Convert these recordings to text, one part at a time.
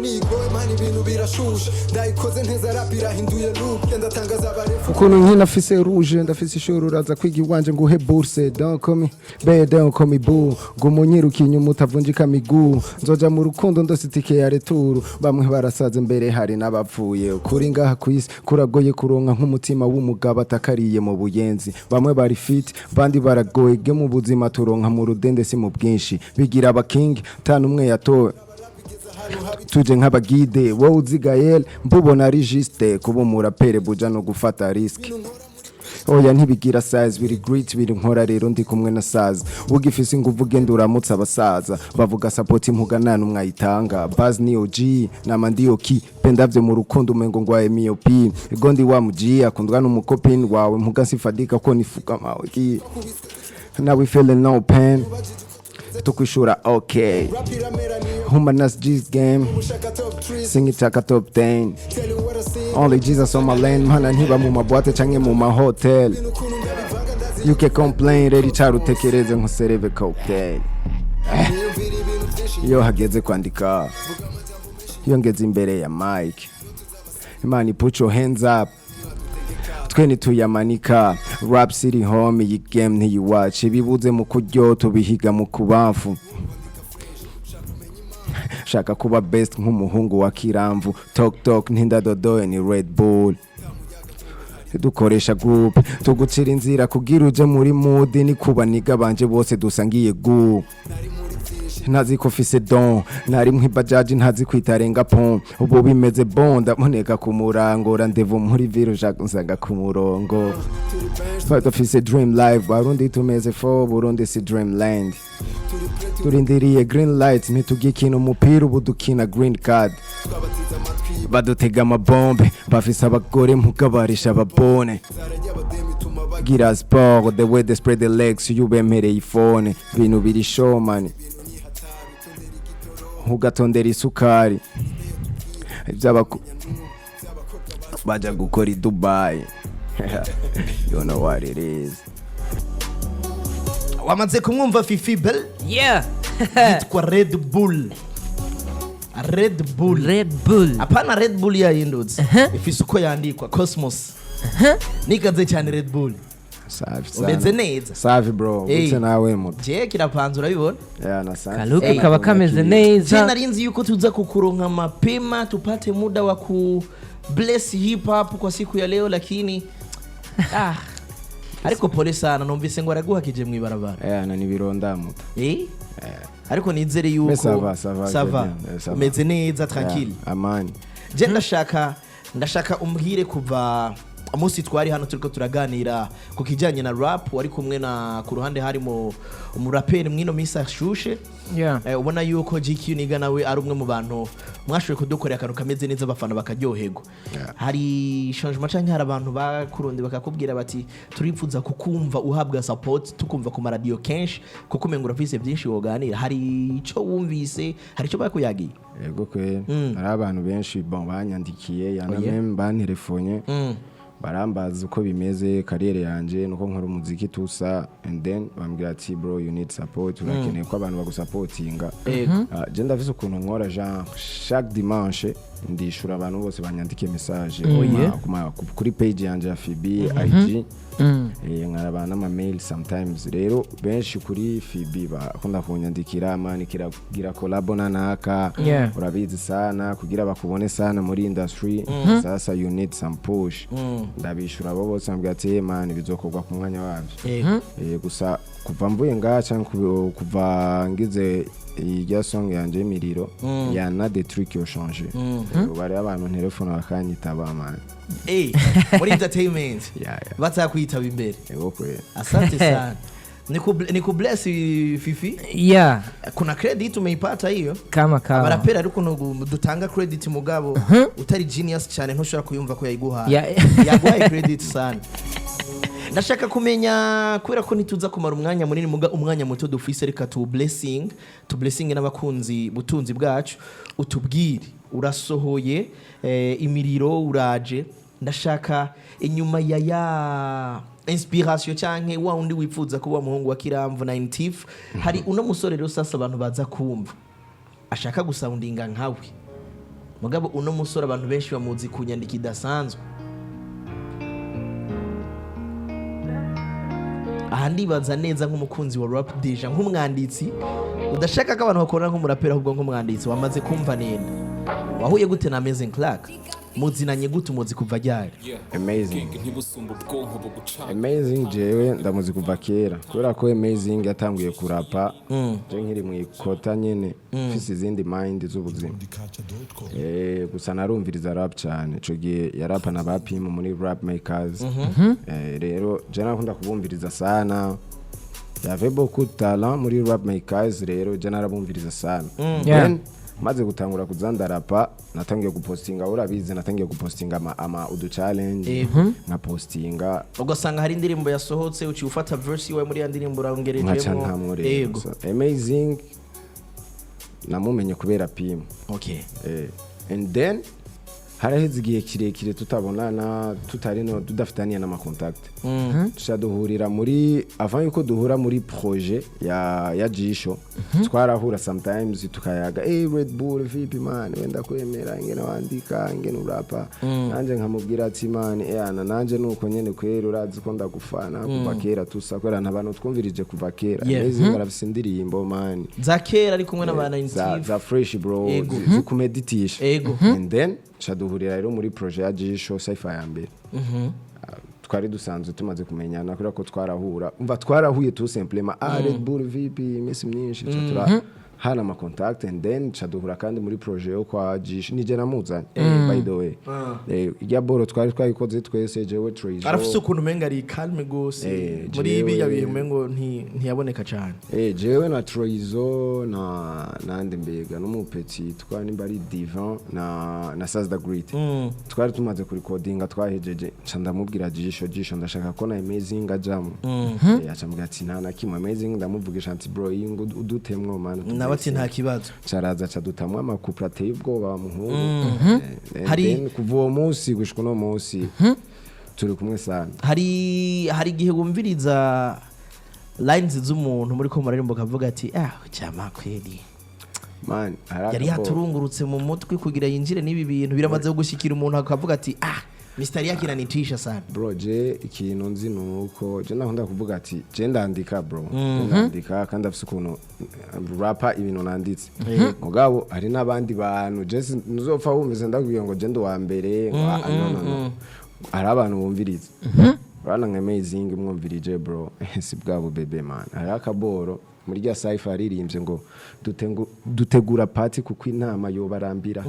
nigoye mani ibintu birashusha ndayikoze nteza rapira hinduye look ndatangaza abarefu ukuntu nkina afise rouge ndafise ishuri uraza kwiga iwanje nguhe bourse don't call me bae don't call me boo gumunyiruka inyuma utavunjika miguu nzoja mu rukundo ndositike ya returu bamwe barasaze mbere hari n'abapfuye kuri ngaha kwisi kuragoye kuronka nk'umutima w'umugabo atakariye mu buyenzi bamwe bari fit bandi baragoye mu buzima turonka mu rudende si mu bwinshi bigira abaking tanu umwe yatowe tuje nk'abagide wowe uzigayel mbubona ari juste kuba umurapere buja no gufata risk oya ntibigira size biri great biri nkora rero ndi kumwe na saza ugifise inguvu genda uramutse abasaza bavuga support impugana n'umwayitanga baz ni OG nama ndi oki pendavye mu rukundo umengo ngwaye MOP gondi wa muji akundwa n'umukopini wawe mpuga sifadika ko nifuka mawe ki now we feeling no pain tukwishura okay humanas G's game sing it like a top 10 only Jesus on my lane mana ntiba mu mabwate canke mu mahotel you can complain ready carutekereze nkusereve cocktail iyo hageze kwandika iyo ngeze imbere ya mic imani put your hands up tweni tuyamanika rap city home iyi game ntiyiwace bibuze mu kuryo tubihiga mu kubafu shaka kuba best nk'umuhungu wa kiramvu talk ntindadodoye ni RedbhuL dukoresha group tugucira inzira kugira uje muri mood ni kubaniga banje bose dusangiye gu ntazi ko fise don nari mwibajaji ntazi kwitarenga pont ubu bimeze bonda moneka kumurangora ndevo muri viro jakunzaga kumurongo but fise dream life barundi tumeze for burundi si dreamland turindiriye green light nitugikina umupira ubu dukina green card badutega amabombe bafise abagore mugabarisha ababone gira sport the way they spread the legs you bemereye ifone bintu biri show man ugatondera isukari iby'abaku baja gukora i Dubai you know what it is wamaze kumwumva Fifi Bell Yeah. yitwa RedbhuL apana RedbhuL yahindutse ifise uko yandikwa Cosmos nikaze cyane RedbhuL umeze neza safi bro gute nawe muto je kirapanze urabibona na safi kaluka kaba kameze neza narinzi yuko tuza kukuronka mapema tupate muda wa ku bless hip hop kwa siku ya leo lakini ariko pole sana numvise ngo araguhakije mu ibarabara na nibironda muto ariko nizere yuko sava umeze neza tranquille amani je ndashaka umbwire kuva umunsi twari hano turiko turaganira ku kijanye na rap wari kumwe na ku ruhande harimo umuraperi mwino misa shushe ubona yuko GQ niga nawe ari umwe mu bantu mwashoboye kudukorera akantu kameze neza abafana bakaryoherwa hari changement canke hari abantu bakurundi bakakubwira bati turipfuza kukumva uhabwa support tukumva ku radio kenshi kuko umengo urafise byinshi woganira hari ico wumvise hari ico bakuyagiye yego kwe hari abantu benshi banyandikiye yanamwe bantelefone barambaza uko bimeze kariyere yanje nuko nkora umuziki tusa and then bambwira ati bro you need support urakeneye ko abantu bagusupportinga je ndafise ukuntu nkora genre chaque dimanche ndishura abantu bose banyandike message kuri page yanje ya FB IG nkarabana ama mail sometimes rero benshi kuri FB bakunda kunyandikira mani kiragira collab naka urabizi sana kugira bakubone sana muri industry sasa you need some push ndabishura abo bose ambwira ati mani bizokorwa ku mwanya wabyo gusa kuva mvuye ngacha kuva ngize iyi song yanje miriro ya na des trucs qui ont changé bari abantu telefone bakanyitaba man muri entertainment batakwitaba imbere yego kwe asante sana niku bless Fifi kuna credit umeipata hiyo kama barapera ariko dutanga credit mugabo utari genius cyane ntushobora kuyumva ko yayiguha yagwaye credit sana ndashaka kumenya kubera ko nituza kumara umwanya munini umwanya muto dufise reka tu blessing n'abakunzi butunzi bwacu utubwire urasohoye imiriro uraje ndashaka inyuma ya inspiration cyanke wa undi wifuza kuba muhungu wa Kiramvu 90 hari uno musore rero sasa abantu baza kumva ashaka gusoundinga nkawe mugabo uno musore abantu benshi bamuzi kunyandika idasanzwe. Aha ndibaza neza nk'umukunzi wa rap deja nk'umwanditsi udashaka ko abantu bakorana nk'umuraperi ahubwo nk'umwanditsi wamaze kumva nenda. Wahuye gute na Amazing Clack? Muzinanye gute umuzi kuva ryari? Amazing jewe ndamuzi kuva kera kubera ko Amazing yatanguye kurapa je nkiri mu ikota nyene mfise izindi mind z'ubuzima gusa narumviriza rap cyane ico gihe yarapa na bapimu muri rap makers rero je nakunda kubumviriza sana yave beaucoup de talent muri rap makers rero je narabumviriza sana maze gutangura kuzandarapa natangiye gupostinga urabize natangiye gupostinga ama udu challenge na postinga ugasanga hari indirimbo yasohotse uci ufata verse iwe muri ya ndirimbo urangerejemo yego Amazing namumenye kubera pimu and then haraheze igihe kirekire tutabonana tutarino tudafitaniye n'ama contact tushaduhurira muri avant yuko duhura muri projet ya Jisho twarahura sometimes tukayaga RedbhuL vipi man wenda kwemera ingene wandika ingene urapa nanje nkamubwira ati man nanje nuko nyene kwera urazi ko ndagufana kuva kera tusakwera ntabantu twumvirije kuva kera Amazing barafise indirimbo man za kera ari kumwe n'abana intive za fresh bro zikumeditisha and then shaduhurira rero muri projet ya Jisho Cypher ya mbere twari dusanzwe tumaze kumenyana kubera ko twarahura umva twarahuye tout simplement RedbhuL vipi mesi myinshi tura hana ma contact and then chaduhura kandi muri projet yo kwa Jisho nije namuzanye by the way ya boro twari twayikoze twese jewe Treasure arafise ukuntu menga ari calme gose muri ibi yabiye mengo ntiyaboneka cyane jewe na Treasure na ndembega n'umupeti twani bari Divan na Saz the Great twari tumaze ku recordinga twahejeje ndamubwira Jisho ndashaka ko na Amazing ajamo yacambwira ati nta kimwe Amazing ndamuvugisha ati bro ingo udutemwo man bati nta kibazo caraza cadutamwa amakupra ateye ubwoba muhungu hari kuva uwo munsi gushika no munsi turi kumwe sana hari igihe wumviriza lines z'umuntu muri ko murarimbo kavuga ati cyama kweli man yari yaturungurutse mu mutwe kugira yinjire n'ibi bintu biramaze gushikira umuntu akavuga ati Mr. Yakina nitisha sana bro je ikintu nzi nuko je nakunda kuvuga ati je ndandika bro ndandika kandi afise ukuntu rapper ibintu nanditse mugabo hari nabandi bantu je nuzopfa wumvise ndakubwiye ngo je ndo wa mbere no hari abantu bumviriza bana nka Amazing mwumvirije bro si bwabo bebe man hari akaboro muri rya Cypher aririmbye ngo dutegura party kuko inama yo barambira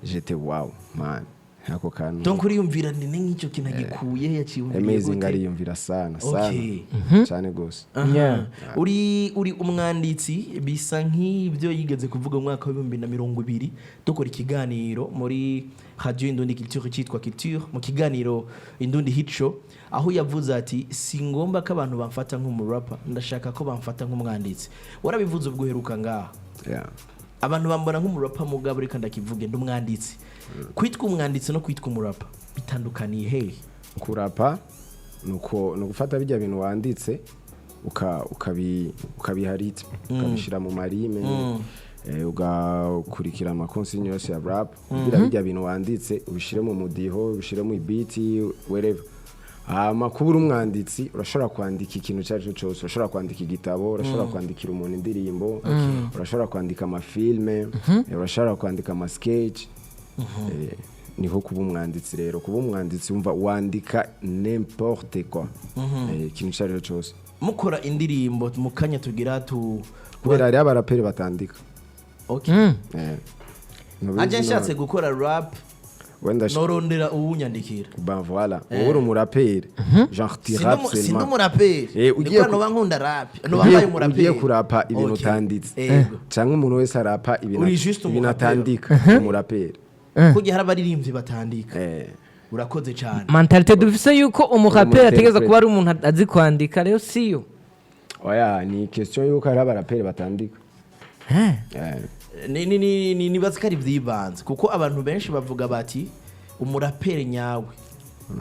jete wow man hako kantu donc uriyumvira ni nk'icyo kintu gikuye yaciye Amazing ariyumvira sana cyane gose uri umwanditsi bisa nk'ibyo yigeze kuvuga mu mwaka wa 2020 dukora ikiganiro muri Radio Indundi Culture cyitwa Culture mu kiganiro Indundi Hit Show aho yavuze ati singomba ko abantu bamfata nk'umurapper ndashaka ko bamfata nk'umwanditsi warabivuze ubwo heruka ngaha abantu bambona nk'umurapper mugabo reka ndakivuge ndumwanditsi kwitwa umwanditsi no kwitwa umurapa bitandukaniye he kurapa nuko no gufata bijya bintu wanditse ukabiharita ukabishira mu marime ugakurikira ama consigne yose ya rap kugira bijya bintu wanditse ubishire mu mudiho ubishire mu beat wherever makubura umwanditsi urashobora kwandika ikintu cyacu cyose urashobora kwandika igitabo urashobora kwandikira umuntu indirimbo urashobora kwandika ama filme urashobora kwandika ama sketch niho kuba umwanditsi rero kuba umwanditsi umva wandika n'importe quoi ikintu cyari cyose mukora indirimbo mukanya tugira kubera ari abaraperi batandika aje nshatse gukora rap norondera uwunyandikira ba voilà uri umuraperi genre tirap seulement sino umuraperi ugiye no bankunda rap no bambaye umuraperi ugiye kurapa ibintu utanditse cyangwa umuntu wese arapa ibintu atandika umuraperi kugira harabaririmbye batandika urakoze cyane mentalite dufise yuko umuraperi ategeza kuba ari umuntu azi kwandika rero siyo oya ni question yuko ari abaraperi batandika ni bazikari vyibanze kuko abantu benshi bavuga bati umuraperi nyawe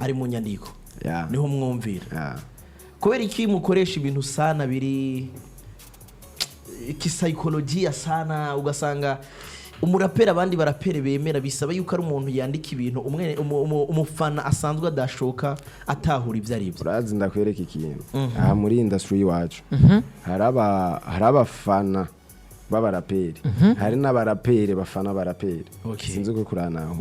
ari mu nyandiko niho mwumvira kubera iki mukoresha ibintu sana biri psychology sana ugasanga umurapera abandi barapere bemera bisaba yuko ari umuntu yandika ibintu umufana asanzwe adashoka atahura ibyo ari byo. urazi ndakwereka ikintu aha muri industry iwacu hari abafana b'abaraperi hari n'abaraperi bafana abaraperi sinzi ko kuranaho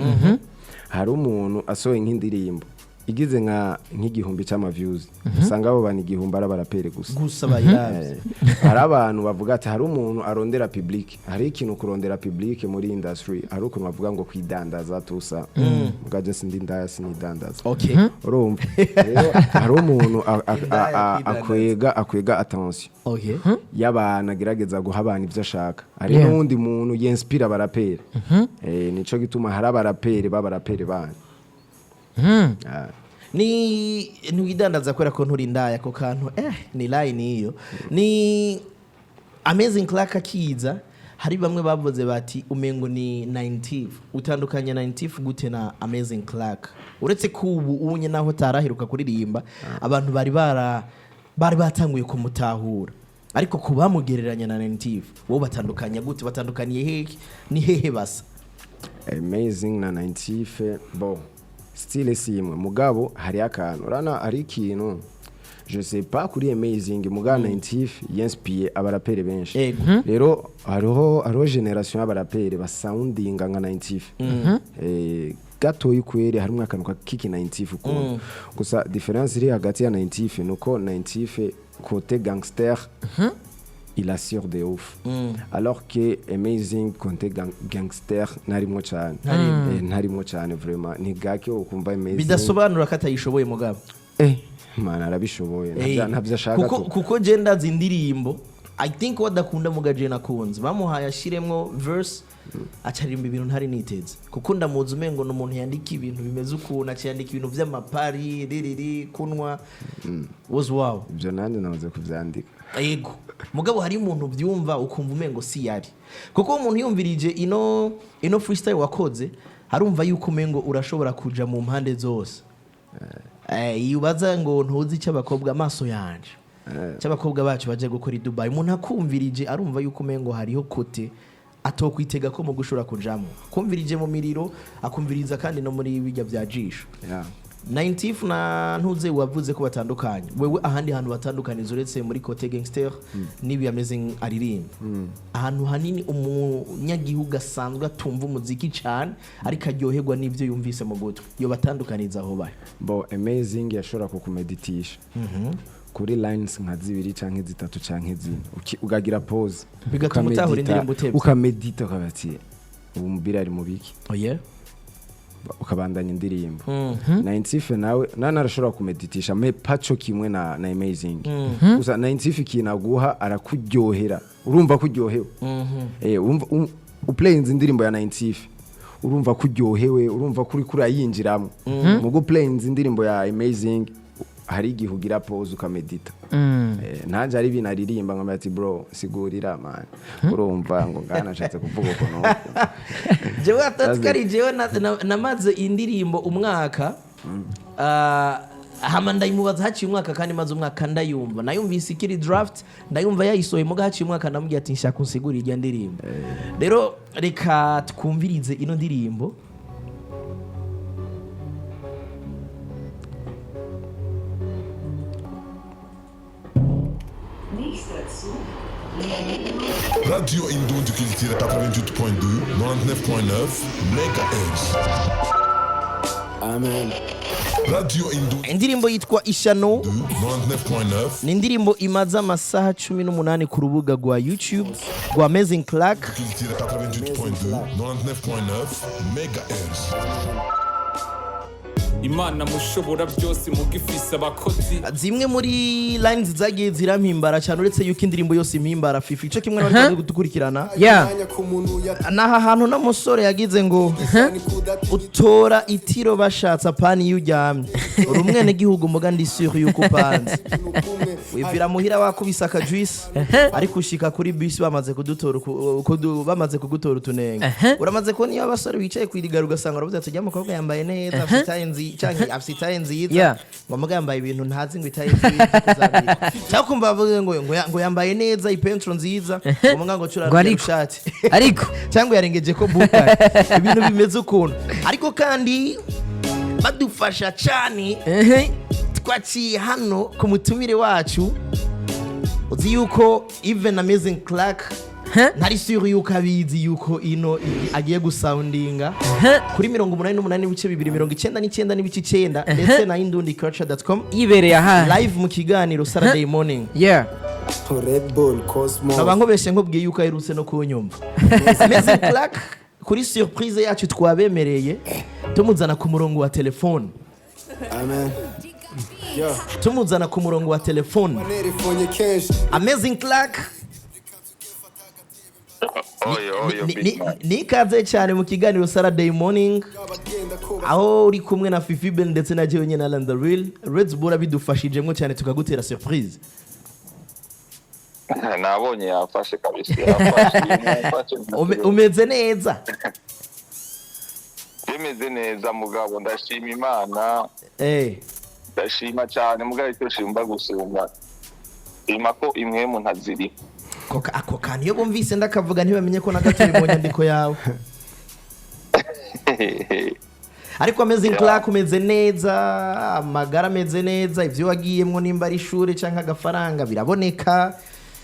hari umuntu asohoye nk'indirimbo igize nk'igihumbi cy'amaviews usanga abo bana igihumbi arabarapere gusa bayirazi. hari abantu bavuga ati hari umuntu arondera public, hari ikintu kurondera public muri industry, hari ukuntu bavuga ngo kwidandaza tusa mugaje sindi ndaya sinidandaza. Urumva rero hari umuntu akwega attention y'abana agerageza guha abantu ibyo ashaka, hari n'undi muntu yenspira abarapere nico gituma hari abarapere b'abarapere bana ni ntuyidandaza kwera ko nturindaya ko kantu ni line iyo ni Amazing Clack akiza. Hari bamwe bavuze bati umengo ni 90 utandukanye 90 gute na Amazing Clack, uretse ko ubu unye naho taraheruka kuririmba abantu bari batanguye kumutahura, ariko kubamugereranya na 90 wo batandukanye gute, batandukaniye hehe ni hehe basa? Amazing na 90 bon style simwe mugabo hari akantu urana ari ikintu je sais pas kuri Amazing mugabo 90 yenspire abarapere benshi rero hariho generation y'abarapere basoundinga nka 90 gato yukwere hari umwaka nuka kiki 90 uko gusa difference iri hagati ya 90 nuko 90 côté gangster il assure de ouf alors que Amazing côté gangster narimo cyane vraiment ni gake ukumva Amazing bidasobanura katayishoboye mugabo mana arabishoboye ntabyo ashaka kuko genda zindirimbo I think wadakunda mugaje nakunze bamuhaye ashiremwo verse acarimba ibintu ntari niteze kuko ndamuzi umengo n'umuntu yandika ibintu bimeze ukuna cyandika ibintu by'amapari riri kunwa was wow ibyo nande navuze kuvyandika yego mugabo hari umuntu byumva ukumva umengo si yari kuko umuntu yumvirije ino freestyle wakoze harumva yuko umengo urashobora kuja mu mpande zose yubaza ngo ntuzi cy'abakobwa amaso yanje cy'abakobwa bacu baje gukora i Dubai umuntu akumvirije arumva yuko umengo hariho kote atokwitega ko mu gushora kujamo kumvirije mu miriro akumviriza kandi no muri bijya bya jisho 90 na ntuze wavuze ko batandukanye wewe ahandi hantu batandukaniza uretse muri kote gangster nibi Amazing aririmba ahantu hanini umunyagihugu asanzwe atumva umuziki cyane ariko aryoherwa n'ivyo yumvise mu gutwi yo batandukaniza aho bahe bo Amazing yashora kukumeditisha kuri lines nka zibiri canke zitatu canke zine ugagira pause bigatuma utahura indirimbo utebye ukamedita ukabati ubu mubiri ari mubiki ukabandanya indirimbo 90 nawe narashobora kumeditisha me pacho kimwe na Amazing gusa 90 kinaguha arakuryohera urumva kuryohewe uplaying indirimbo ya 90 urumva kuryohewe urumva kuri ayinjiramo mugo playing indirimbo ya Amazing hari igihugira pause ukamedita ntanje ari binaririmba ngamba ati bro sigurira man urumva ngo ngana nashatse kuvuga ko no jewe atatskari jewe namaze indirimbo umwaka hama ndayimubaza haciye umwaka kandi maze umwaka ndayumva nayumvise ikiri draft ndayumva yayisoye muga haciye umwaka ndamubwiye ati nshaka unsigurira irya ndirimbo rero reka twumvirize ino ndirimbo Radio Indon du Culture 88.2, 99.9 MHz. Amen. Radio Indon. Indirimbo yitwa Ishano 99.9. ni indirimbo imaze amasaha 18 ku rubuga rwa YouTube rwa Amazing Clack. Culture 88.2, 99.9 MHz. Imana mushobora byose mugifisa abakozi zimwe muri lines zagiye zirampimbara cyane uretse yuko indirimbo yose impimbara fifi ico kimwe n'abandi gutukurikirana naha hantu n'umusore yagize ngo utora itiro bashatsa pani y'uryamye uri umwene gihugu muga ndi sûr yuko panze wivira muhira wakubisa akajuice ariko ushika kuri bus bamaze kudutora bamaze kugutora utunenge uramaze ko niyo abasore bicaye kwiriga ugasanga uravuze ati mukobwa yambaye neza afite itaye nziza ngo yambaye ibintu ntazi ngo itaye nziza kuzabika cyangwa kumva bavuze ngo yambaye neza ipentro nziza ngo curana ishati ariko cyangwa yarengeje ko buka ibintu bimeze ukuntu ariko kandi badufasha cyane twaciye hano ku mutumire wacu uzi yuko even Amazing Clack ntari sure yuko abizi yuko ino agiye gusoundinga kuri 88.2 ndetse na indundiculture.com yibereye aha live mu kiganiro Saturday morning RedbhuL Cosmos abankobeshe nkubwiye yuko aherutse no kunyumva Amazing Clack kuri surprise yacu twabemereye tumuzana ku murongo wa telefone amen tumuzana ku murongo wa telefone Amazing Clack nikaze cyane mu kiganiro Saturday morning aho uri kumwe na Fifi Ben ndetse na jewe nyene na Real RedbhuL abidufashijemo cyane tukagutera surprise nabonye yafashe kabisa umeze neza Yemeze neza mugabo ndashima Imana ndashima cyane mugabo icyo shimba gusumba ima ko imwe mu ntaziri ako kantu iyo bumvise ndakavuga ntibamenye ko nagaturi mu nyandiko yawe ariko Amazing Clack umeze neza amagara ameze neza ivyo wagiyemwo nimba ari ishure canke agafaranga biraboneka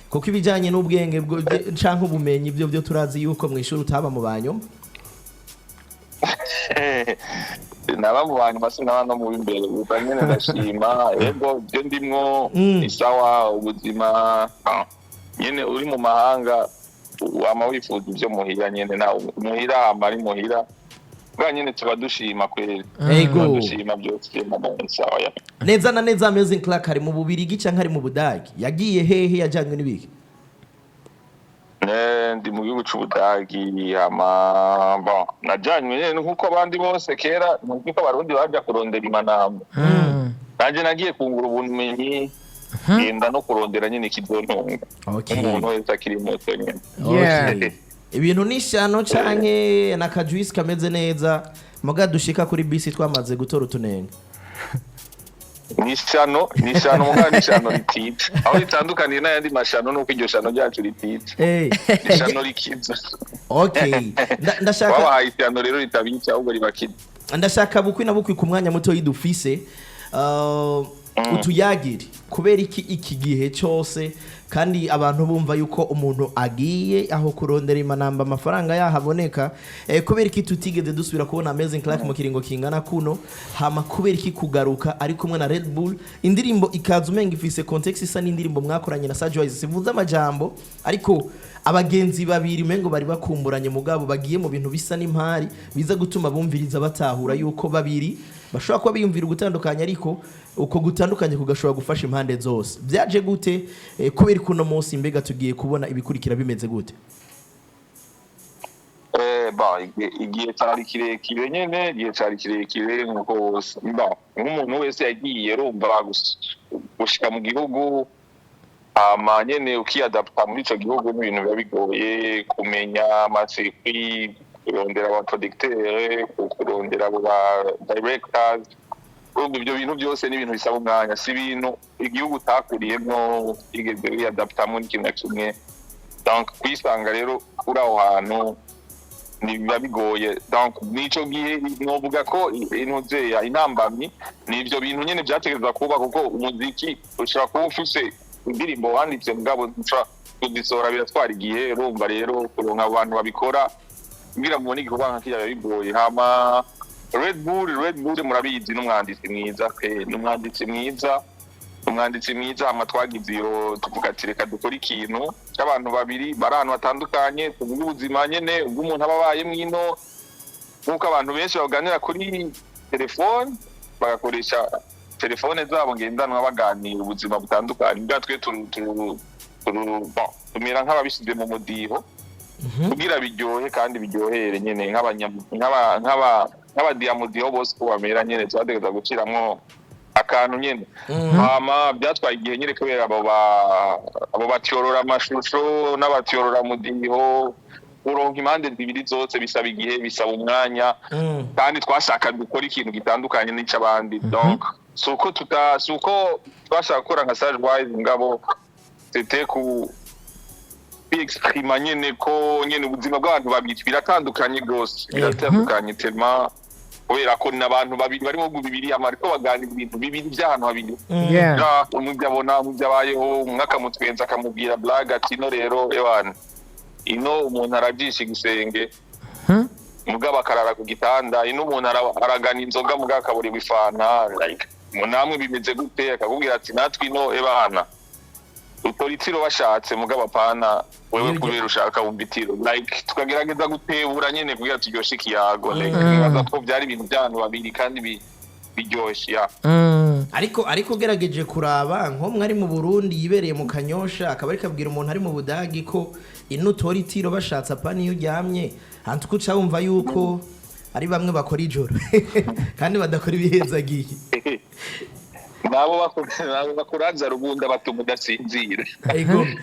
kuko ibijanye n'ubwenge canke ubumenyi ibyo byo turazi yuko mu ishuri utaba mu banyuma naba mu bantu basi naba no mu imbere gusa nyene ndashima yego byo ndimwo isawa ubuzima nyene uri mu mahanga wama wifuza ibyo muhira nyene na muhira amari muhira bwa nyene tuba dushima kweli yego dushima byose mu sawa ya neza na neza Amazing Clack ari mu Bubirigi canke ari mu Budagi yagiye hehe yajanywe n'ibiki ndi mu gihugu c'Ubudagi bon najanywe nyene nkuko abandi bose kera nkuko abarundi baje kurondera imanamba nanje nagiye kungura ubumenyi genda no kurondera nyene kidontonga umuntu wese akiri muto nyene ibintu nishano canke nakajuice kameze neza muga dushika kuri bisi twamaze gutora utunenge nishano muga nishano ritice aho itandukaniye n'ayandi mashano nuko iryo shano ryacu ritice nishano rikiza ndashaka wabahaye ishano rero ritabica ahubwo ribakiza ndashaka bukwi na bukwi ku mwanya muto yidufise utuyagire kubera iki gihe cyose kandi abantu bumva yuko umuntu agiye aho kurondera imanamba amafaranga yahaboneka kubera iki tutigeze dusubira kubona Amazing Clack mu kiringo kingana kuno hama kubera iki kugaruka ari kumwe na RedbhuL indirimbo ikaza umenga ifise context isa n'indirimbo mwakoranye na Sajoice sivuze amajambo ariko abagenzi babiri mengo bari bakumburanye mugabo bagiye mu bintu bisa n'impari biza gutuma bumviriza batahura yuko babiri bashobora kuba biyumvira gutandukanya ariko uko gutandukanye kugashobora gufasha impande zose byaje gute kubera kuno munsi mbega tugiye kubona ibikurikira bimeze gute igihe cyari kirekire nyene igihe cyari kirekire nkuko bose nk'umuntu wese yagiye rumva gushika mu gihugu nyene ukiyadapta muri ico gihugu n'ibintu biba bigoye kumenya amatsekwi kurondera aba producteur kurondera aba directors ibyo bintu byose ni ibintu bisaba umwanya si ibintu igihugu utakuriyemo igeze wiyadaptamo n'ikintu na kimwe donc kwisanga rero uri aho hantu biba bigoye donc nico gihe novuga ko intuzeya intambamyi ni ibyo bintu nyene byategerezwa kuba kuko umuziki ushobora kuba ufise indirimbo wanditse mugabo kuzisora biratwara igihe urumva rero kuronka abantu babikora kugira ngo igikorwa nka kiriya bigoye hama RedbhuL murabizi n'umwanditsi mwiza hama twagize iyo tuvuga ati reka dukora ikintu cy'abantu babiri bari ahantu hatandukanye tuvuga ubuzima nyene ubw'umuntu aba abaye mwino nk'uko abantu benshi baganira kuri telefone bagakoresha telefone zabo ngendanwa baganira ubuzima butandukanye bwatwe tumera nk'ababishyize mu mudiho kugira biryohe kandi biryohere nyene nk'abadiyamudiho bose ko bamera nyene twategeza guciramwo akantu nyene hama byatwaye igihe nyene kubera abo batyorora amashusho n'abatyorora mudiho uronka impande zibiri zose bisaba igihe bisaba umwanya kandi twashaka gukora ikintu gitandukanye n'icabandi donc suko twashaka gukora nka Sage Wise ngabo c'était ku exprima nyene ko nyene ubuzima bw'abantu babiri biratandukanye gose biratandukanye tellement kubera ko n'abantu babiri barimo bibiri amariko baganira ibintu bibiri by'ahantu habiri umujyabona umujyabayeho umwaka mutwenza akamubwira blague ati no rero ewana ino umuntu arajisha igisenge mugabo akarara ku gitanda ino umuntu aragana inzoga mugabo akabura ibifana like munamwe bimeze gute akakubwira ati natwe ino ebana utoritiro bashatse mugabo apana wewe kubera ushaka umbitiro like tukagerageza gutebura nyene kugira turyoshe ikiyago like nibaza ko byari ibintu by'abantu babiri kandi biryoshye ariko gerageje kuraba nko mwari mu Burundi yibereye mu Kanyosha akaba ari kabwira umuntu ari mu Budagi ko ino toritiro bashatse apana iyo uryamye hantu kuca wumva yuko ari bamwe bakora ijoro kandi badakora ibihezagiye nabo bakuraza rubunda batuma udasinzira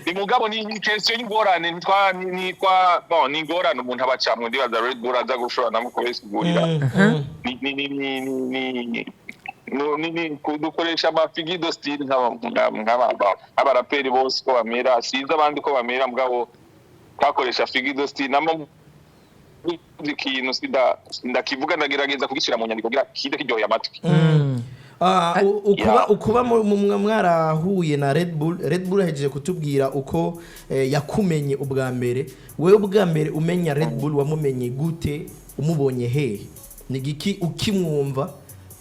ni mugabo ni question y'ingorane ni ingorane umuntu abacamwe ndibaza RedbhuL aza gushora namwe kubesigurira ni dukoresha amafigido style nk'abaraperi bose ko bamera sinzi abandi ko bamera mugabo twakoresha figido style namo ikintu ndakivuga ndagerageza kugishyira mu nyandiko kugira kide kiryoheye amatwi ukuba mwarahuye na RedbhuL ahejeje kutubwira uko yakumenye ubwa mbere wewe ubwa mbere umenya RedbhuL wamumenye gute umubonye hehe ni giki ukimwumva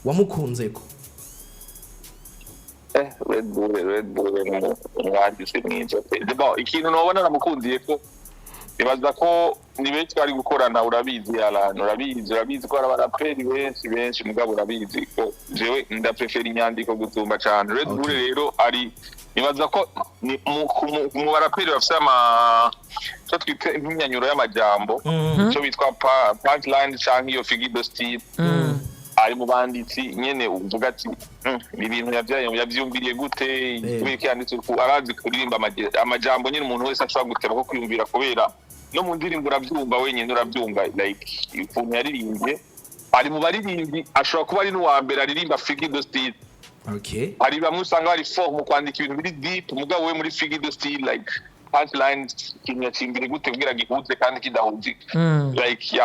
wamukunzeko RedbhuL umwanditsi mwiza ikintu nobona namukundiye ko nibaza ko ni benshi bari gukorana urabizi ko abaraperi benshi mugabo urabizi ko jewe ndaprefera inyandiko gusumba cyane RedbhuL rero ari nibaza ko mu baraperi bafite cyo twita imyanyuro y'amajambo cyo bitwa punchlines cyangwa iyo figido style ari mu banditsi nyene uvuga ati ibintu yavyumviriye gute kubera yanditse arazi kuririmba amajambo nyene umuntu wese ashobora guteba ko kwiyumvira kubera no mu ndirimbo urabyumva wenyine urabyumva like ifunye yaririmbye ari mu baririmbyi ashobora kuba ari n'uwa mbere aririmba figido style hari bamwe usanga bari form mu kwandika ibintu biri deep mugabo we muri figido style like punchlines ikintu yacimbire gute kugira gihuze kandi kidahuje like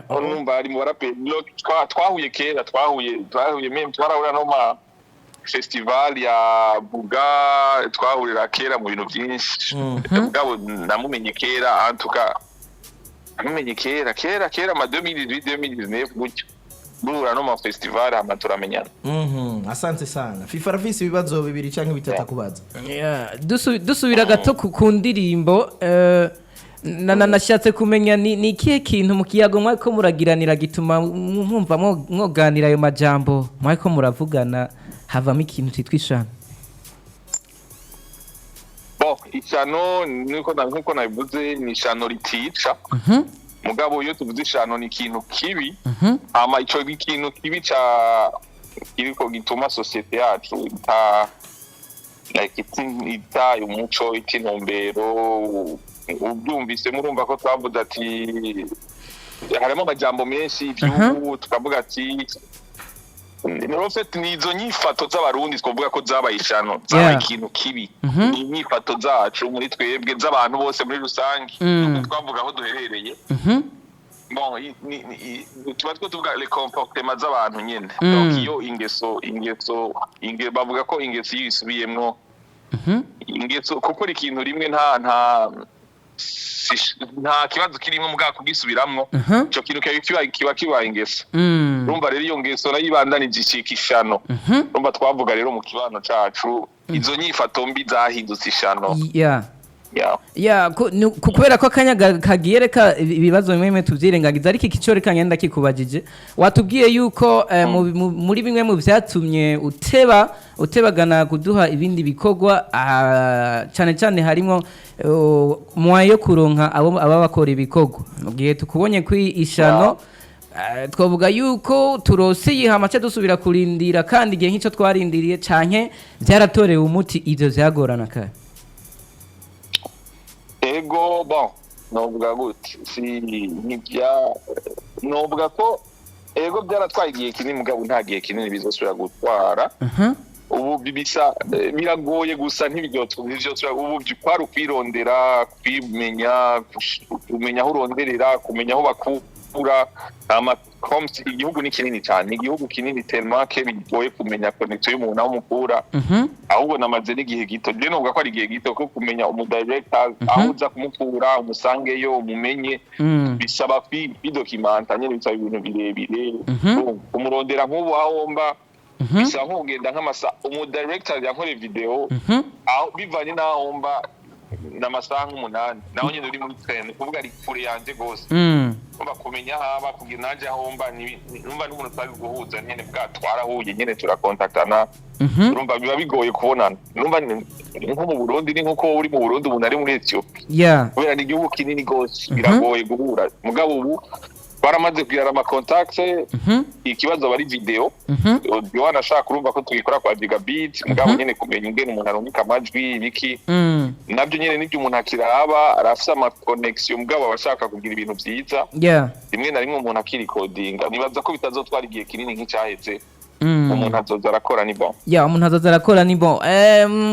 urumva ari mu baraperi twahuye kera twahuye meme twarahura no ma festival ya Buga twahurira kera mu bintu byinshi mugabo namumenye kera antuka namumenye kera ma 2018 gutyo bura no ma festival hama turamenyana asante sana FIFA rafisi ibibazo bibiri canke bitatu kubaza dusubira gato ku ndirimbo nashatse kumenya ni ikihe kintu mu kiyago mwako muragiranira gituma mwumva mwoganira ayo majambo mwako muravugana havamo ikintu cyitwa ishano ishano nkuko nabivuze ni ishano ritica mugabo iyo tuvuze ishano ni ikintu kibi ama ico ikintu kibi kiriko gituma societe yacu ita umuco itintumbero ubyumvise murumva ko twavuze ati harimo amajambo menshi ivyubu tukavuga ati Nirofet ni izo nyifato z'abarundi twavuga ko zabaye ishano zabaye ikintu kibi ni nyifato zacu muri twebwe z'abantu bose muri rusange twavuga aho duherereye tuba tuvuga les comportements z'abantu nyene donc iyo ingeso bavuga ko ingeso yisubiyemwo ingeso kuko ikintu rimwe nta kibazo kirimo mugaka kubisubiramwo cyo kintu kiba ingeso urumva rero iyo ngeso nayibandanije ishikishano urumva twavuga rero mu kibano cacu izo nyifato mbi zahindutse ishano kubera ko akanya kagiye reka ibibazo bimwe tuvyirengagiza ariko ikicori kanyenda kikubajije watubwiye yuko muri bimwe mu vyatumye utebagana kuduha ibindi bikorwa cyane harimo mwayo kuronka aba bakora ibikorwa mugihe tukubonye kwi ishano twavuga yuko turose yiha mace dusubira kurindira kandi igihe nk'icyo twarindiriye canke byaratorewe umuti ivyo vyagorana kare ego bon novuga gute si nibya novuga ko ego byaratwaye igihe kinini mugabo nta gihe kinini bizosubira gutwara ubu bisa biragoye gusa ntibyo ubu kwari kwirondera kumenya aho uronderera kumenya aho bakura igihugu ni kinini cyane igihugu kinini termake bigoye kumenya connection y'umuntu aho mukura ahubwo namaze n'igihe gito je novuga ko ari igihe gito ko kumenya umudirector aho uza kumukura umusangeyo umumenye bisaba bidokimanta nyine bisaba ibintu birebire kumurondera nk'ubu ahomba bisa nk'ugenda nk'amasa umudirector yankore video aho bivanye n'ahomba n'amasaha nk'umunani naho nyine uri muri train kuvuga ari kure yanje gose umva kumenya haba kugira naje ahomba numva n'umuntu twari guhuza nyene bwatwara huye nyene turakontaktana urumva biba bigoye kubonana numva nko mu Burundi ni nko uri mu Burundi umuntu ari muri Ethiopia kubera ni igihugu kinini gose biragoye guhura mugabo ubu baramaze kugira ama contacts ikibazo bari video Yohana ashaka kurumva ko tugikora kwa gigabit mugabo nyene kumenya ingene umuntu arumika amajwi biki nabyo nyene nibyo umuntu akiraba arafisa ama connection mugabo abashaka kugira ibintu byiza rimwe na rimwe umuntu akirikodinga nibaza ko bitazotwara igihe kinini nk'icyaheze umuntu azoza arakora ni bon umuntu azoza arakora ni bon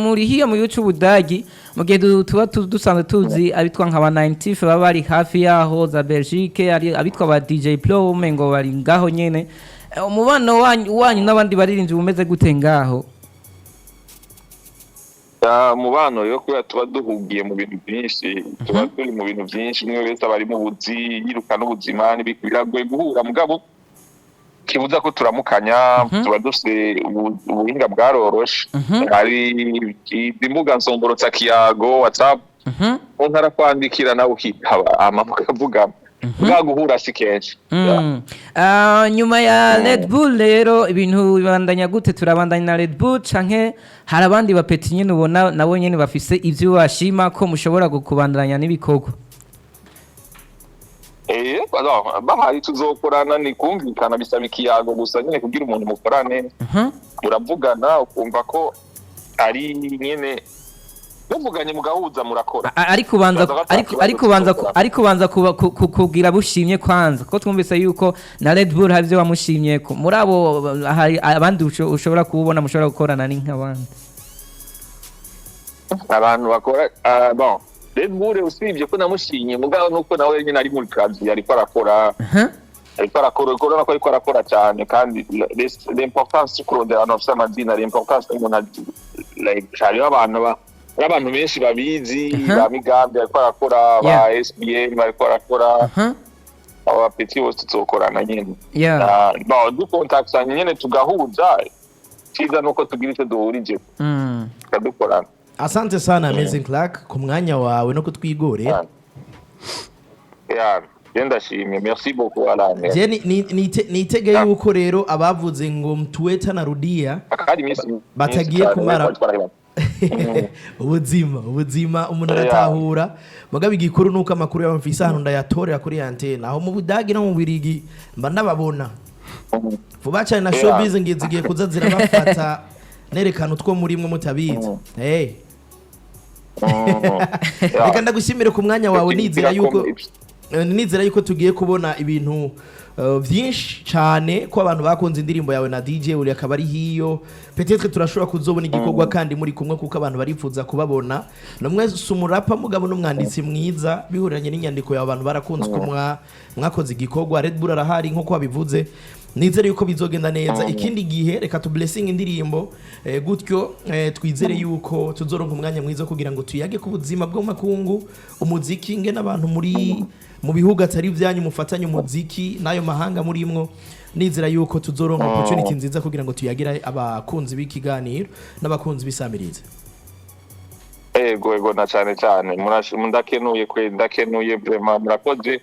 muri hiyo mu yucu budagi mu gihe tuba dusanzwe tuzi abitwa nk'aba 90 baba bari hafi yaho za Belgique abitwa ba DJ Pro mengo bari ngaho nyene umubano wanyu n'abandi baririnzi bumeze gute ngaho mubano rero kuba tuba duhugiye mu bintu byinshi tuba turi mu bintu byinshi niwe wese abari mu buzi yiruka n'ubuzima biragoye guhura mugabo kibuza ko turamukanya tuba dufite ubuhinga bwaroroshe hari imbuga nsomborotsa kiyago WhatsApp umuntu arakwandikira nawe ukitaba amavuga guhura si kenshi nyuma ya RedbhuL rero ibintu bibandanya gute turabandanya na RedbhuL canke hari abandi bapeti nyene ubona nabo nyene bafise ivyo washima ko mushobora kubandanya n'ibikorwa bahari tuzokorana ni kumvikana bisaba ikiyago gusa nyine kugira umuntu mukorane muravugana ukumva ko ari nyine muvuganye mugahuza murakora ariko banza kugira bushimye kwanza ko twumvise yuko na RedbhuL hari ivyo wamushimye ko muri abo hari abandi ushobora kubona mushobora gukorana ni nk'abandi abantu bakora bon RedbhuL usibye ko namushinye mugabo nuko nawe nyine ari muri kazi ariko arakora ariko arakora cyane kandi l'importance kurondera abantu bafite amadini l'importance y'umuntu like hari abantu benshi babizi ba migambi ariko arakora ba SBN bariko arakora aba petit bose tuzokorana nyine du contact nyine tugahuza kiza nuko tugira icyo duhurije tukadukorana. Asante sana Amazing Clack ku mwanya wawe no kutwigore. Ndashimye, merci beaucoup Alain. Je nitege yuko rero abavuze ngo mtueta na rudia batagiye kumara ubuzima umuntu aratahura mugabe igikuru nuko amakuru y'abamfise hano ndayatorera kuri antenne aho mu Budagi no mu Birigi mba nababona vuba cyane na showbiz ngiye kuza zirabafata nerekana utwo muri mwe mutabizi reka ndagushimire ku mwanya wawe nizera yuko tugiye kubona ibintu byinshi cyane ko abantu bakunze indirimbo yawe na DJ uri akaba ari hiyo peut-être turashobora kuzobona igikorwa kandi muri kumwe kuko abantu barifuza kubabona namwe sumurapa mugabo n'umwanditsi mwiza bihuranye n'inyandiko y'abantu barakunze ko mwakoze igikorwa RedbhuL arahari nko kwabivuze nizere yuko bizogenda neza ikindi gihe reka tu blessing indirimbo gutyo twizere yuko tuzoronka umwanya mwiza kugira ngo tuyage ku buzima bwo makungu umuziki nge n'abantu muri mu bihugu atari byanyu mufatanye umuziki nayo mahanga murimwo nizera yuko tuzoronka opportunity nziza kugira ngo tuyagira abakunzi b'ikiganiro n'abakunzi bisamirize. Ego na cyane ndakenuye vraiment murakoze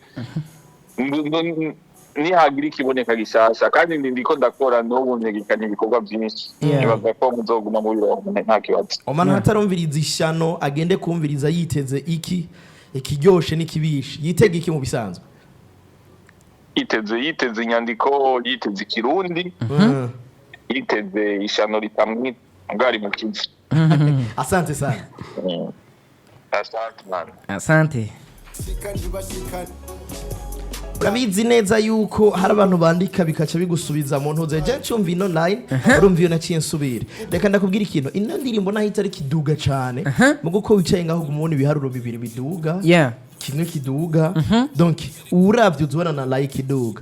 nihagira ikiboneka gishasha kandi ndiko ndakora n'ubunyegikanye ibikorwa byinshi nibaza ko muzoguma mu birongo nta kibazo. Omana hatarumviriza ishano agende kumviriza yiteze iki ikiryoshe n'ikibishe yitege iki mu bisanzwe yiteze inyandiko, yiteze ikirundi, yiteze ishano ritamwe bwari mu kizi. Asante sana. Asante man. Asante. Urabizi neza yuko hari abantu bandika bikaca bigusubiza mu ntuze je cyumva ino online urumva iyo naciye nsubire reka ndakubwira ikintu ino ndirimbo nahita ari kiduga cyane mugo ko wicaye ngaho gumuntu ibiharuro bibiri biduga kimwe kiduga donc uravye uzubona na like kiduga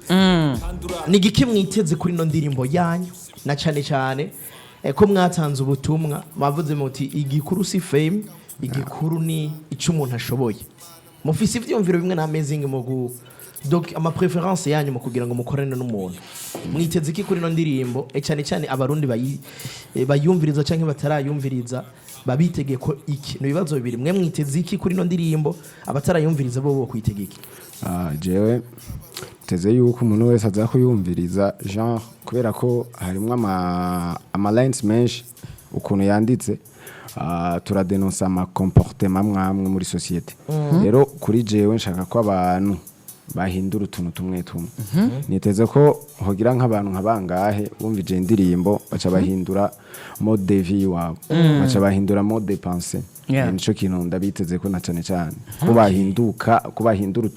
ni giki mwiteze kuri ino ndirimbo yanyu na cyane cyane ko mwatanze ubutumwa bavuze muti igikuru si fame igikuru ni icyo umuntu ashoboye mufise ivyumviro bimwe na Amazing mu donc ama preference yanyu mu kugira ngo mukorane n'umuntu mwiteze iki kuri no ndirimbo cyane cyane abarundi bayumviriza canke batarayumviriza babitegeye ko iki no bibazo bibiri mwe mwiteze iki kuri no ndirimbo abatarayumviriza bo kwitege iki jewe teze yuko umuntu wese aza kuyumviriza genre kubera ko harimwe ama lines menshi ukuntu yanditse turadenonsa ama comportement mwamwe muri societe rero kuri jewe nshaka ko abantu bahindura utuntu tumwe tumwe niteze ko hogira nk'abantu nkabangahe bumvije indirimbo baca bahindura mode de vie wabo baca bahindura mode de pensée nico kintu ndabiteze ko na cyane cyane ko bahindura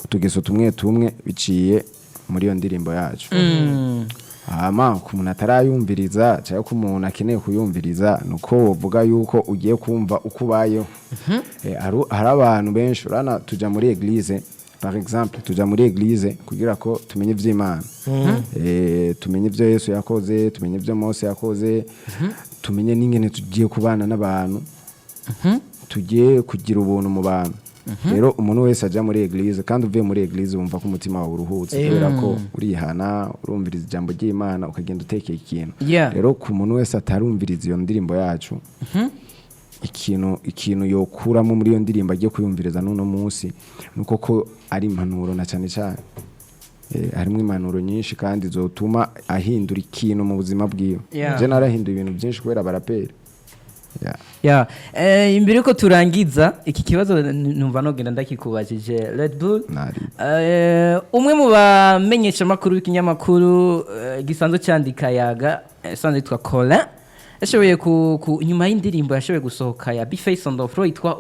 utugeso tumwe tumwe biciye muri iyo ndirimbo yacu ku muntu atarayumviriza cyangwa ko umuntu akeneye kuyumviriza nuko wovuga yuko ugiye kumva uko ubayeho hari abantu benshi urana tuja muri eglise par exemple tuja muri eglise kugira ko tumenye ivy'Imana tumenye ivyo Yesu yakoze tumenye ivyo Mose yakoze tumenye n'ingene tugiye kubana n'abantu tugiye kugira ubuntu mu bantu rero umuntu wese aja muri eglise kandi uvuye muri eglise wumva ko umutima wawe uruhutse kubera ko urihana urumviriza ijambo ry'Imana ukagenda utekeye ikintu rero ku muntu wese atarumviriza iyo ndirimbo yacu ikintu yokuramo muri iyo ndirimbo agiye kuyumviriza n'uno munsi nuko ko ari impanuro na cyane cyane harimo impanuro nyinshi kandi zotuma ahindura ikintu mu buzima bwiwe je narahinduye ibintu byinshi kubera barapera imbere yuko turangiza iki kibazo numva nogenda ndakikubajije RedbhuL umwe mu bamenyesha makuru w'ikinyamakuru gisanzwe cyandika yaga sanzwe yitwa Colin yashoboye nyuma y'indirimbo yashoboye gusohoka ya B-Face on the Floor yitwa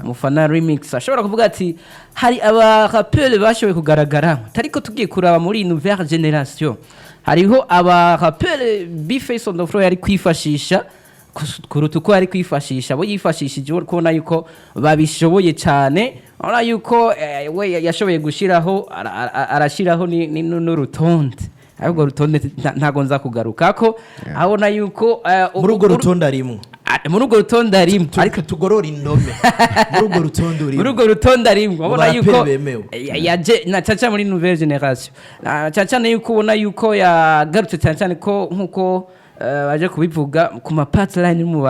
umufana remix ashobora kuvuga ati hari abaraperi bashoboye kugaragara tariko tugiye kuraba muri nouvelle generation hariho abaraperi B-Face on the Floor yari kwifashisha kuruta uko yari kwifashisha bo yifashishije kubona yuko babishoboye cyane urabona yuko we yashoboye gushiraho arashiraho n'urutonde ahubwo rutonde ntago nza kugaruka ko abona yuko muri urwo rutonde arimo ariko tugorora indome muri urwo rutonde arimo abona yuko yaje na caca muri nouvelle generation caca yuko ubona yuko yagarutse cyane ko nkuko baje kubivuga ku ma punchline mu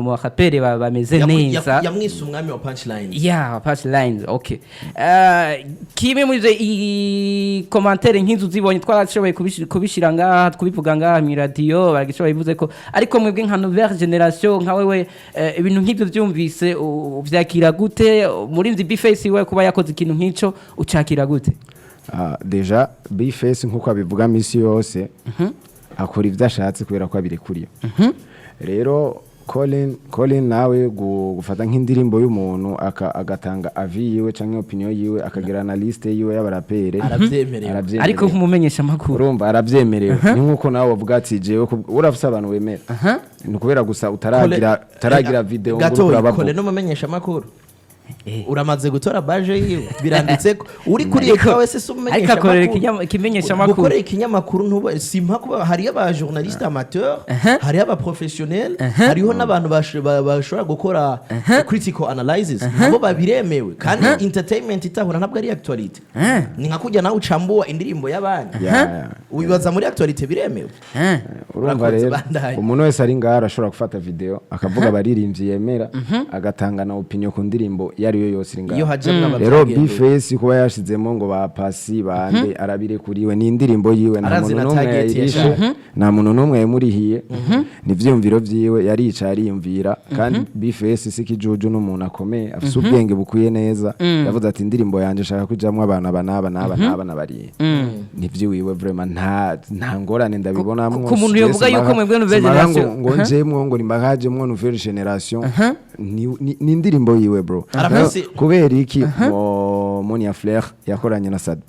bakapere bameze neza yamwise umwami wa punchlines punchlines okay kimwe muri i commentaire nk'inzu zibonye twarashoboye kubishira ngaha kubivuga ngaha mu radio bagishoboye bivuze ko ariko mwebwe nka nouvelle generation nka wewe ibintu nk'ibyo byumvise uvyakira gute muri nzi B-Face we kuba yakoze ikintu nk'ico ucakira gute deja B-Face nkuko abivuga misi yose akora ivyo ashatse kubera ko abirekuriye rero Colin nawe gufata nk'indirimbo y'umuntu agatanga avi yiwe canke opinion yiwe akagira na liste yiwe y'abarapere aravyemerewe ariko nkumumenyesha makuru urumva aravyemerewe ni nkuko nawe bavuga ati jewe urafise abantu wemera ni kubera gusa utaragira video nguraba Colin no mumenyesha makuru uramaze gutora baje yiwe biranditse uri kuri ekawe se sumenyesha ariko akorera ikimenyesha makuru gukorera ikinyamakuru ntuba simpa kuba hari aba journaliste amateur hari aba professionnel hariho n'abantu bashobora gukora critical analysis abo babiremewe kandi entertainment itahura ntabwo ari actuality ni nka kujya nawe ucambua indirimbo y'abandi ubibaza muri actuality biremewe urumva rero umuntu wese ari ngara ashobora gufata video akavuga baririmbye yemera agatanga na opinion ku ndirimbo yari yo yose iyo hajamwe rero Bface kuba yashizemo ngo ba pasi bande arabirekuriwe ni indirimbo yiwe nta muntu n'umwe yayirishe nta muntu n'umwe yamurihiye ni vyumviro vyiwe yarica ariyumvira kandi Bface sikijuju n'umuntu akomeye afise ubwenge bukuye neza yavuze ati indirimbo yanje shaka kujamwe abana banaba nabari ni vyiwe vraiment nta ngorane ndabibonamwo ku muntu yovuga yuko mwebwe nouvelle generation ngo njemwe ngo nimbahaje mwo nouvelle generation ni indirimbo yiwe bro kubera iki Monia Flair yakoranye na Sad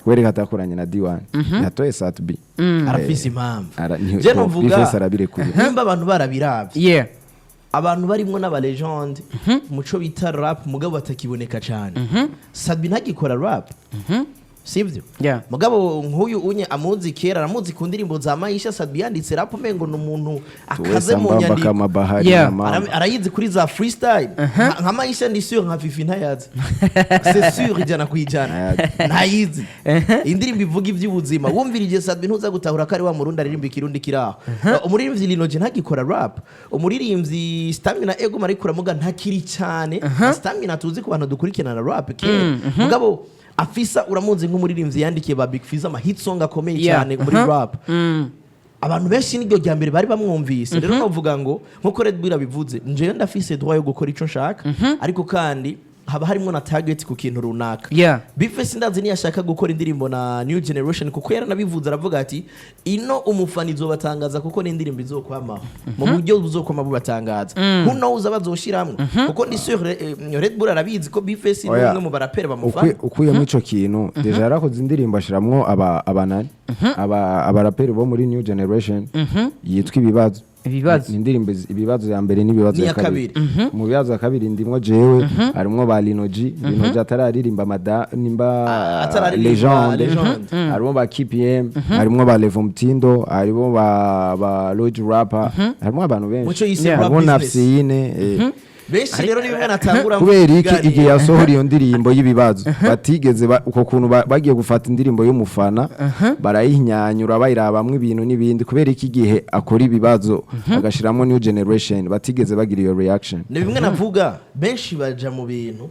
kubera katakoranye na D1 yatoye Sat B arafise impamvu je novuga nimba abantu barabiravye abantu barimwo n'aba legend muco bita rap mugabo batakiboneka cyane Sad B ntagikora rap sivyo mugabo nk'uyu unye amuzi kera aramuzi ku ndirimbo za Maisha Sad B yanditse rap mengo n'umuntu akaze mu nyandiko arayizi kuri za freestyle nka Maisha ndi sûr nka Fifi ntayazi c'est sûr ijana kwijana ntayizi indirimbo ivuga ivy'ubuzima wumvirije Sad B ntuza gutahura kari wa murundi aririmba ikirundi kiraho umuririmbyi Linoje ntagikora rap umuririmbyi Stamina Ego marikura muga ntakiri cyane Stamina tuzi ku bantu dukurikirana rap mugabo afisa uramuzi nk'umuririmbyi yandikiye ba Big Fizz ama hit song akomeye cyane muri rap abantu benshi n'iryo rya mbere bari bamwumvise rero novuga ngo nkuko RedbhuL abivuze nje ndafise droit yo gukora ico nshaka ariko kandi haba harimo na target ku kintu runaka Bface ndazi ni yashaka gukora indirimbo na new generation kuko yaranabivuze aravuga ati ino umufani zobatangaza kuko ni indirimbo izokwama mu buryo buzokwama bubatangaza who knows abazoshiramwe kuko ndi sûr RedbhuL arabizi ko Bface ni umwe mu barapera bamufana ukuye mu ico kintu deja yarakoze indirimbo ashiramwo abanani abaraperi bo muri new generation yitwa ibibazo indirimbo ibibazo ya mbere n'ibibazo ya kabiri mu bibazo ya kabiri ndimwo jewe harimwo ba Linoji atararirimba nimba legende harimo ba KPM harimo ba Levo Mtindo harimo ba Lodge Rapper harimo abantu benshi harimo Nafsine benshi rero niba natangura kubera iki igihe yasohora iyo ndirimbo y'ibibazo batigeze uko kuntu bagiye gufata indirimbo y'umufana barayinyanyura bayirabamwe ibintu n'ibindi kubera iki gihe akora ibibazo agashiramo new generation batigeze bagira iyo reaction ni bimwe navuga benshi baja mu bintu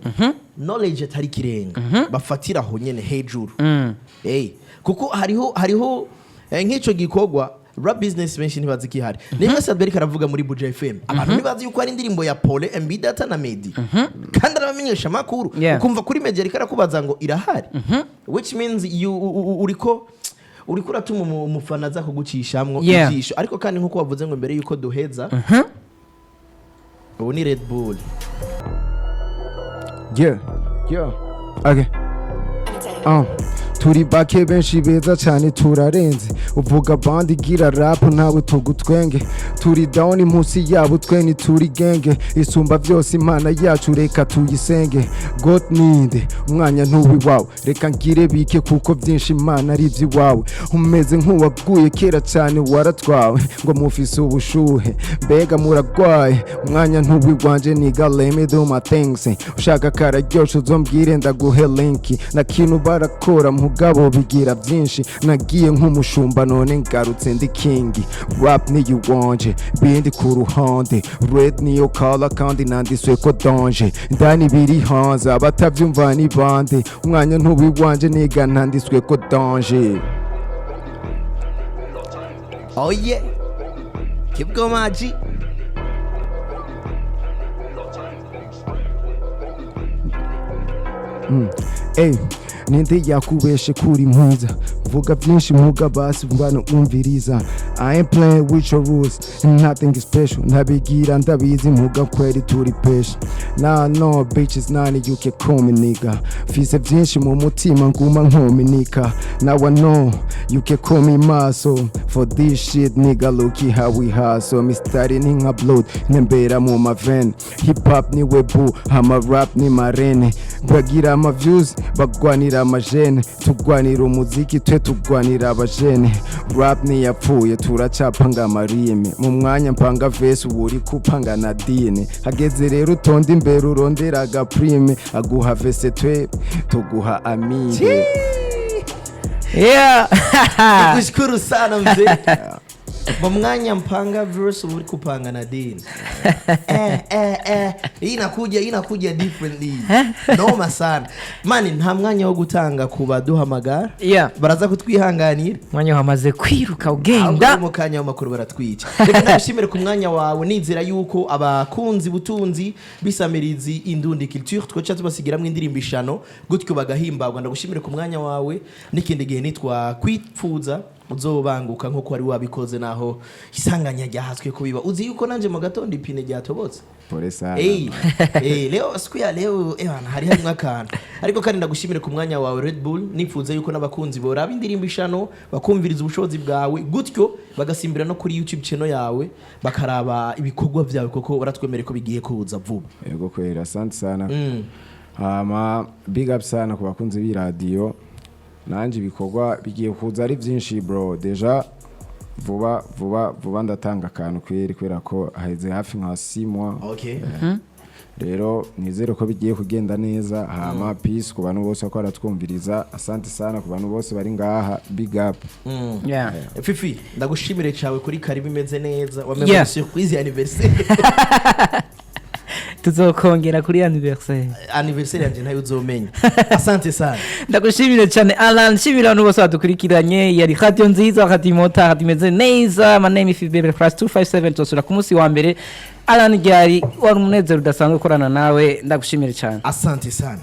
knowledge atari kirenga bafatira aho nyene hejuru kuko hariho nk'ico gikogwa rap business benshi ntibazi kihari nimwe Sad B karavuga muri Buja FM abantu ntibazi yuko ari indirimbo ya Pole MB Data na Medi kandi arabamenyesha makuru ukumva kuri media karakubaza ngo irahari which means uriko uratuma umufana za kugucishamwo ijisho ariko kandi nkuko wavuze ngo mbere yuko duheza ubu ni RedbhuL okay turi bake benshi beza cyane turarenze uvuga bandi gira rap ntawe tugutwenge turi down munsi yabo tweni turi genge isumba byose imana yacu reka tuyisenge God ninde umwanya ntuwi wawe reka ngire bike kuko byinshi imana ari iby'iwawe umeze nk'uwaguye kera cyane waratwawe ngo mufise ubushuhe mbega muragwaye umwanya ntuwi wanje niga let me do my things ushaka kararyosho uzombwire ndaguhe linki na kintu barakora mugabo bigira byinshi nagiye nk'umushumba none ngarutse ndi king rap niyo wanje bindi ku ruhande red niyo color kandi nandiswe ko danger ndani biri hanze abatavyumva ni bande umwanya ntuwi wanje niga nandiswe ko danger oh yeah keep going Maji ninde yakubeshe kuri mwiza vuga byinshi muga basi mbana umviriza I ain't playing with your rules nothing is special nabigira ndabizi muga kweri turi pesha no bitches nani you can call me nigga fise byinshi mu mutima nguma nkominika now I know you can call me muscle for this shit nigga look how we hustle me starting in upload nembera mu maven hip hop ni webu hama rap ni marene bagira ama views bagwanira amajene tugwanira umuziki twe tugwanira abajene rap ni yapfuye turacapanga amarime mu mwanya mpanga verse uri kupanga na dine hageze rero utonde imbere urondera aga prime aguha verse twe tuguha amire kushukuru sana mzee mu mwanya mpanga verse uri kupanga na dine inakuja differently noma sana mani nta mwanya wo gutanga kuba duhamagara baraza kutwihanganira mwanya wamaze kwiruka ugenda mu kanya w'amakuru baratwica reka ndashimire ku mwanya wawe nizera yuko abakunzi butunzi bisamirizi indundi culture twoca tubasigiramwe indirimbo ishano gutyo bagahimbagwa ndagushimire ku mwanya wawe n'ikindi gihe nitwa kwipfuza uzobanguka nko wari wabikoze naho isanganya ryahatswe kubiba uzi yuko nanje mu gatondo ipine ryatobotse pole sana leo siku ya leo hari akantu ariko kandi ndagushimire ku mwanya wawe RedbhuL nipfuza yuko n'abakunzi boraba indirimbo ishano bakumviriza ubushobozi bwawe gutyo bagasimbira no kuri YouTube channel yawe bakaraba ibikorwa byawe koko baratwemere ko bigiye kuza vuba yego kwera asante sana big up sana ku bakunzi b'iradio nanje ibikorwa bigiye kuza ari byinshi bro deja vuba ndatanga akantu kwera ko haize hafi nka 6 mois rero nizere ko bigiye kugenda neza peace ku bantu bose ko aratwumviriza asante sana ku bantu bose bari ngaha big up Fifi ndagushimire cawe kuri kari bimeze neza wameze surprise ya anniversaire tuzokongera kuri anniversaire yanje ntayo uzomenya asante sana ndagushimire cyane Alan nshimira abantu bose badukurikiranye yari radio nziza wakati mota imeze neza my name is Baby Flash 257 tosura ku munsi wa mbere Alan ryari wari umunezero udasanzwe korana nawe ndagushimire cyane asante sana